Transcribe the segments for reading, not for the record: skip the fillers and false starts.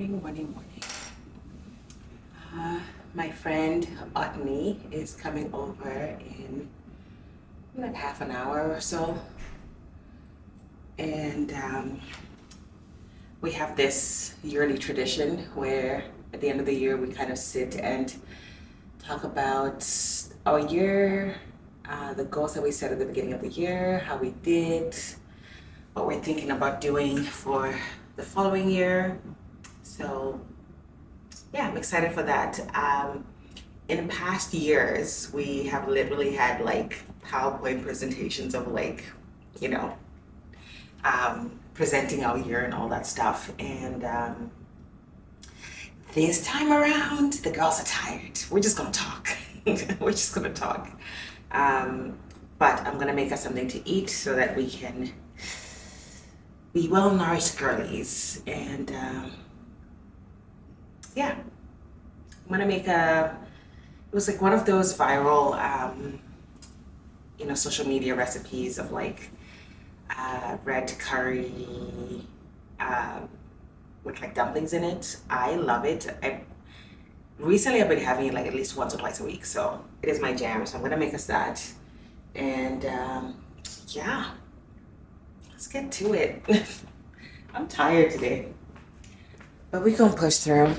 morning. My friend Otney is coming over in like half an hour or so, and we have this yearly tradition where at the end of the year we kind of sit and talk about our year, the goals that we set at the beginning of the year, how we did, what we're thinking about doing for the following year. So yeah, I'm excited for that. In past years, we have literally had like PowerPoint presentations of like, presenting our year and all that stuff. And this time around, the girls are tired. We're just gonna talk. We're just gonna talk. But I'm gonna make us something to eat so that we can be well-nourished girlies. And yeah, I'm gonna make it was like one of those viral, social media recipes of like red curry with like dumplings in it. I love it. Recently I've been having it like at least once or twice a week, so it is my jam. So I'm gonna make us that. And yeah, let's get to it. I'm tired today, but we gonna push through.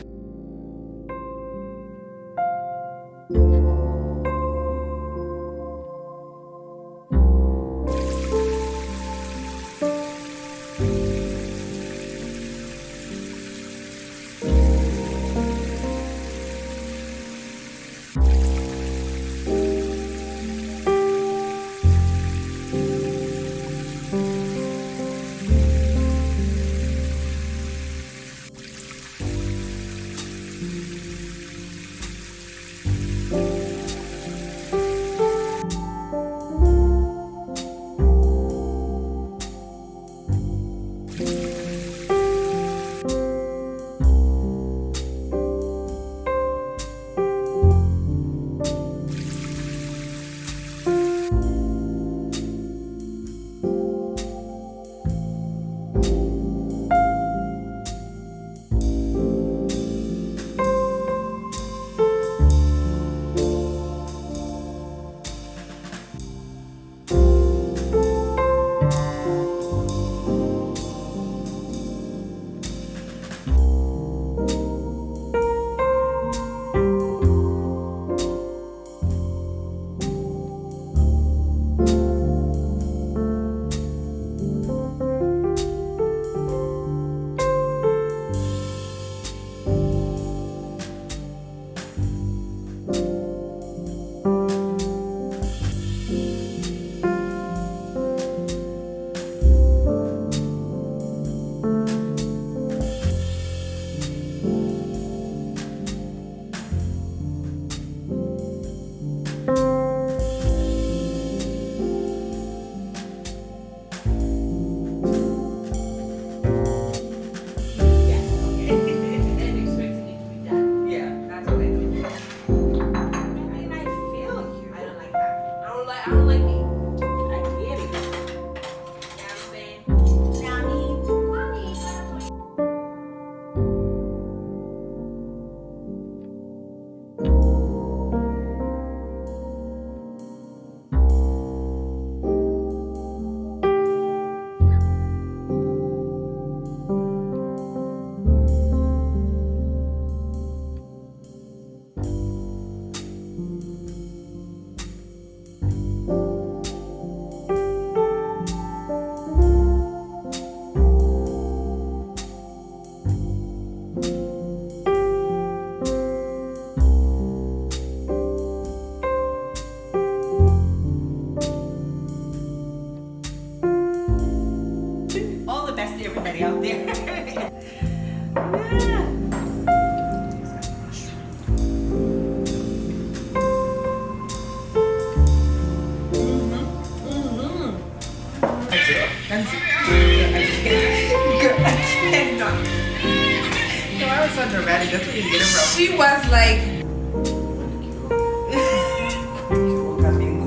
She was like,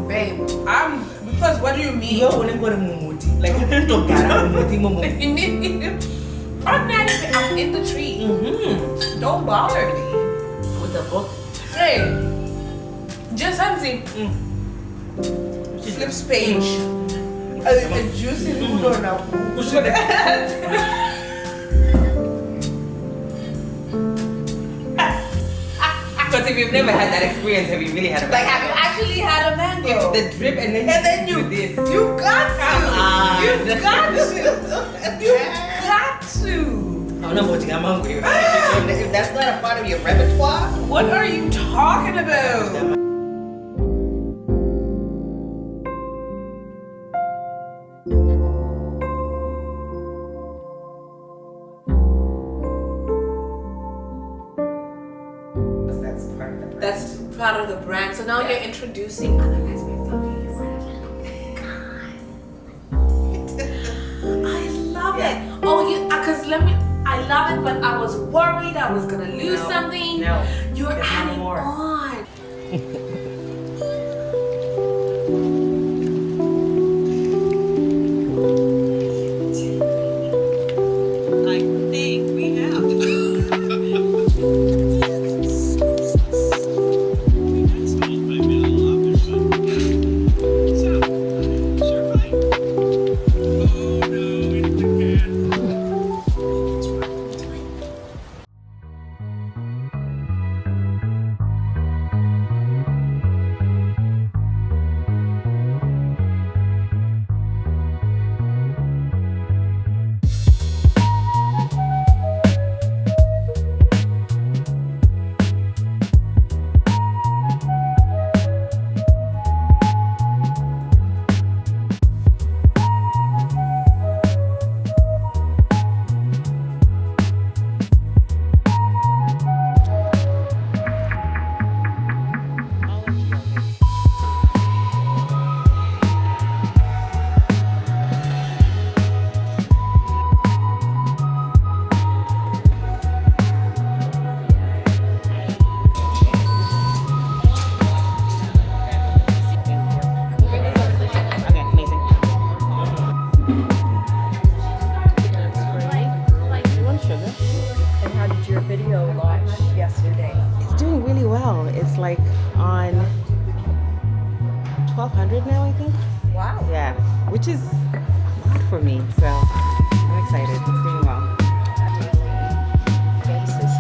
babe, because what do you mean? Yo, like, I'm not even I'm in the tree. Mm-hmm. Don't bother me. With the book. Hey, just something. Flips page. A juicy noodle now. Because if you've never had that experience, have you really had a Like, mango? have you actually had a mango? It's the drip and then you do this. You got to. Come on. You got to. You got to. I'm not watching. I'm hungry. If that's not a part of your repertoire, What are you talking about? that's part of the brand. That's part of the brand. So now you're introducing other guys. I love it. Oh, you, because I love it, but I was worried I was gonna lose something. No. You're There's no adding more. on. I think we have. And how did your video launch yesterday? It's doing really well. It's like on 1,200 now, I think. Wow. Yeah, which is a lot for me. So I'm excited. It's doing well. Basis,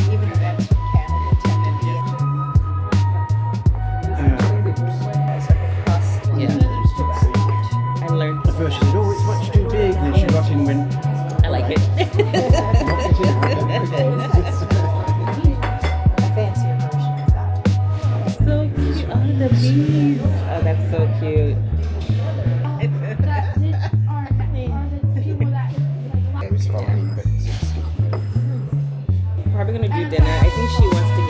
even events from Canada tend to be I learned. At first she said, oh, it's much too big. And then she got in and went, I like it. a fancier version of that. So cute. Oh, the bees. Oh, that's so cute. it was fine, but Probably gonna do dinner. I think she wants to